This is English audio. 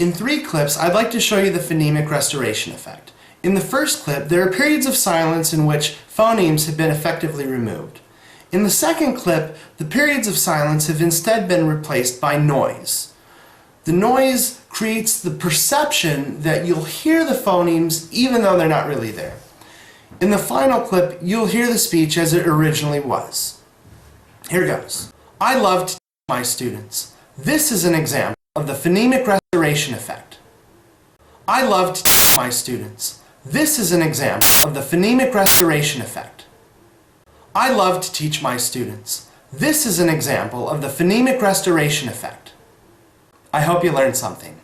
In 3 clips, I'd like to show you the phonemic restoration effect. In the first clip, there are periods of silence in which phonemes have been effectively removed. In the second clip, the periods of silence have instead been replaced by noise. The noise creates the perception that you'll hear the phonemes even though they're not really there. In the final clip, you'll hear the speech as it originally was. Here goes. I love to teach my students. This is an example of the phonemic restoration effect. I love to teach my students. This is an example of the phonemic restoration effect. I love to teach my students. This is an example of the phonemic restoration effect. I hope you learned something.